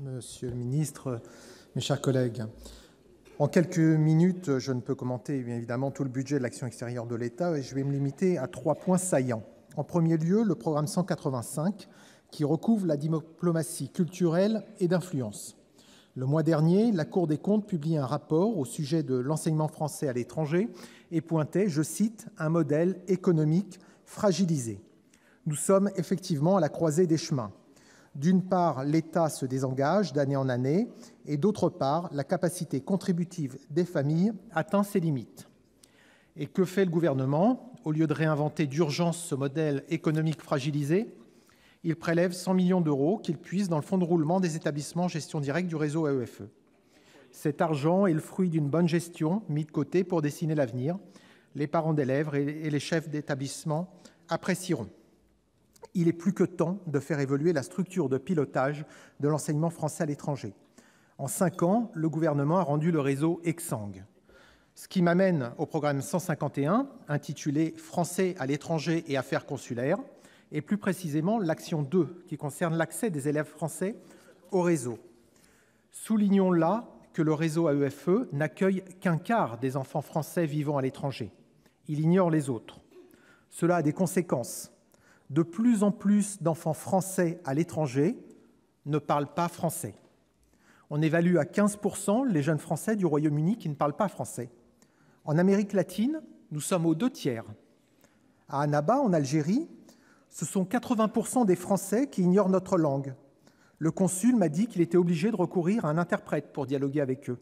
Monsieur le ministre, mes chers collègues, en quelques minutes, je ne peux commenter bien évidemment tout le budget de l'action extérieure de l'État et je vais me limiter à 3 points saillants. En premier lieu, le programme 185 qui recouvre la diplomatie culturelle et d'influence. Le mois dernier, la Cour des comptes publiait un rapport au sujet de l'enseignement français à l'étranger et pointait, je cite, « un modèle économique fragilisé ». Nous sommes effectivement à la croisée des chemins. D'une part, l'État se désengage d'année en année, et d'autre part, la capacité contributive des familles atteint ses limites. Et que fait le gouvernement? Au lieu de réinventer d'urgence ce modèle économique fragilisé, il prélève 100 millions d'euros qu'il puise dans le fonds de roulement des établissements gestion directe du réseau AEFE. Cet argent est le fruit d'une bonne gestion mis de côté pour dessiner l'avenir. Les parents d'élèves et les chefs d'établissement apprécieront. Il est plus que temps de faire évoluer la structure de pilotage de l'enseignement français à l'étranger. En 5 ans, le gouvernement a rendu le réseau exsangue. Ce qui m'amène au programme 151, intitulé « Français à l'étranger et affaires consulaires », et plus précisément l'action 2, qui concerne l'accès des élèves français au réseau. Soulignons là que le réseau AEFE n'accueille qu'un quart des enfants français vivant à l'étranger. Il ignore les autres. Cela a des conséquences. De plus en plus d'enfants français à l'étranger ne parlent pas français. On évalue à 15% les jeunes Français du Royaume-Uni qui ne parlent pas français. En Amérique latine, nous sommes aux 2/3. À Annaba, en Algérie, ce sont 80% des Français qui ignorent notre langue. Le consul m'a dit qu'il était obligé de recourir à un interprète pour dialoguer avec eux.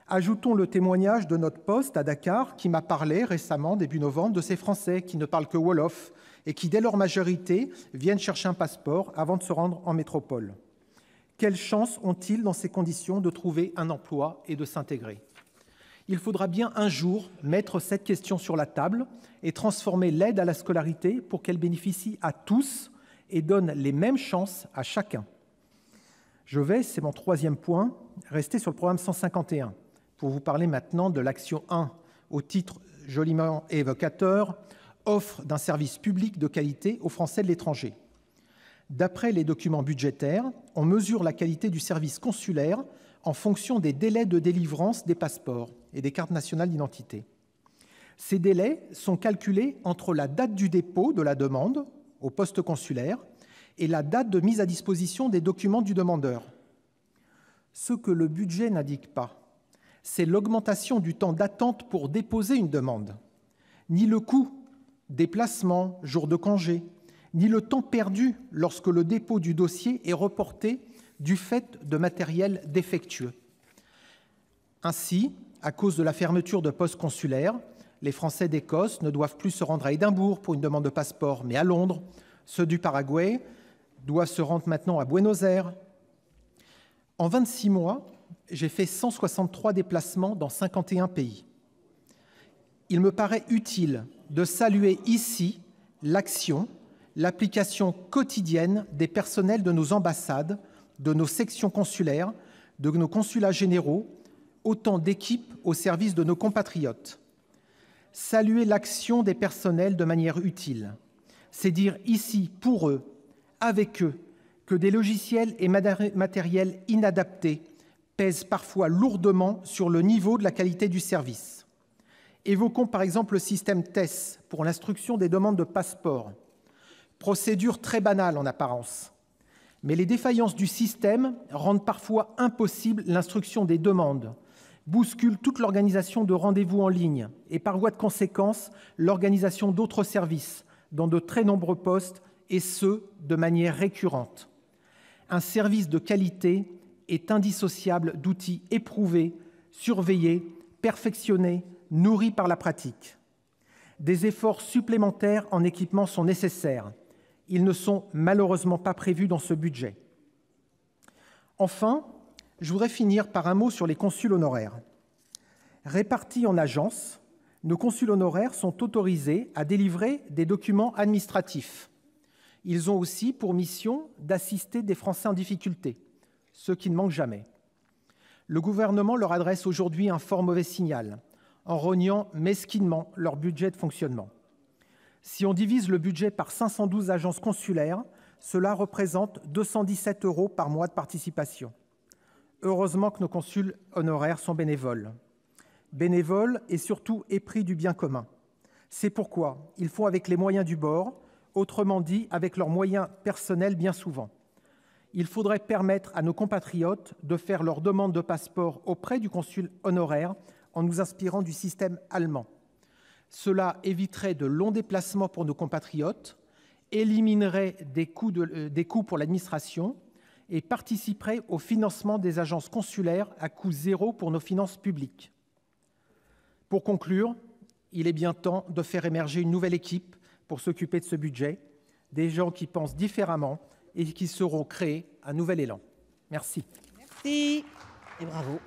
Ajoutons le témoignage de notre poste à Dakar qui m'a parlé récemment, début novembre, de ces Français qui ne parlent que Wolof et qui, dès leur majorité, viennent chercher un passeport avant de se rendre en métropole. Quelle chance ont-ils, dans ces conditions, de trouver un emploi et de s'intégrer? Il faudra bien un jour mettre cette question sur la table et transformer l'aide à la scolarité pour qu'elle bénéficie à tous et donne les mêmes chances à chacun. Je vais, c'est mon 3e point, rester sur le programme 151 pour vous parler maintenant de l'action 1, au titre joliment évocateur, offre d'un service public de qualité aux Français de l'étranger. D'après les documents budgétaires, on mesure la qualité du service consulaire en fonction des délais de délivrance des passeports et des cartes nationales d'identité. Ces délais sont calculés entre la date du dépôt de la demande au poste consulaire et la date de mise à disposition des documents du demandeur. Ce que le budget n'indique pas, c'est l'augmentation du temps d'attente pour déposer une demande, ni le coût, déplacement, jours de congé, ni le temps perdu lorsque le dépôt du dossier est reporté du fait de matériel défectueux. Ainsi, à cause de la fermeture de postes consulaires, les Français d'Écosse ne doivent plus se rendre à Édimbourg pour une demande de passeport, mais à Londres. Ceux du Paraguay doivent se rendre maintenant à Buenos Aires. En 26 mois, j'ai fait 163 déplacements dans 51 pays. Il me paraît utile de saluer ici l'action, l'application quotidienne des personnels de nos ambassades, de nos sections consulaires, de nos consulats généraux, autant d'équipes au service de nos compatriotes. Saluer l'action des personnels de manière utile, c'est dire ici pour eux, avec eux, que des logiciels et matériels inadaptés pèsent parfois lourdement sur le niveau de la qualité du service. Évoquons par exemple le système TESS pour l'instruction des demandes de passeport. Procédure très banale en apparence, mais les défaillances du système rendent parfois impossible l'instruction des demandes, bousculent toute l'organisation de rendez-vous en ligne et par voie de conséquence l'organisation d'autres services dans de très nombreux postes et ce, de manière récurrente. Un service de qualité est indissociable d'outils éprouvés, surveillés, perfectionnés, nourris par la pratique. Des efforts supplémentaires en équipement sont nécessaires. Ils ne sont malheureusement pas prévus dans ce budget. Enfin, je voudrais finir par un mot sur les consuls honoraires. Répartis en agences, nos consuls honoraires sont autorisés à délivrer des documents administratifs. Ils ont aussi pour mission d'assister des Français en difficulté, ceux qui ne manquent jamais. Le gouvernement leur adresse aujourd'hui un fort mauvais signal, en rognant mesquinement leur budget de fonctionnement. Si on divise le budget par 512 agences consulaires, Cela représente 217 € par mois de participation. Heureusement que nos consuls honoraires sont bénévoles. Bénévoles et surtout épris du bien commun. C'est pourquoi ils font avec les moyens du bord, autrement dit avec leurs moyens personnels bien souvent. Il faudrait permettre à nos compatriotes de faire leur demande de passeport auprès du consul honoraire en nous inspirant du système allemand. Cela éviterait de longs déplacements pour nos compatriotes, éliminerait des coûts pour l'administration et participerait au financement des agences consulaires à coût zéro pour nos finances publiques. Pour conclure, il est bien temps de faire émerger une nouvelle équipe pour s'occuper de ce budget, des gens qui pensent différemment et qui sauront créer un nouvel élan. Merci. Merci et bravo.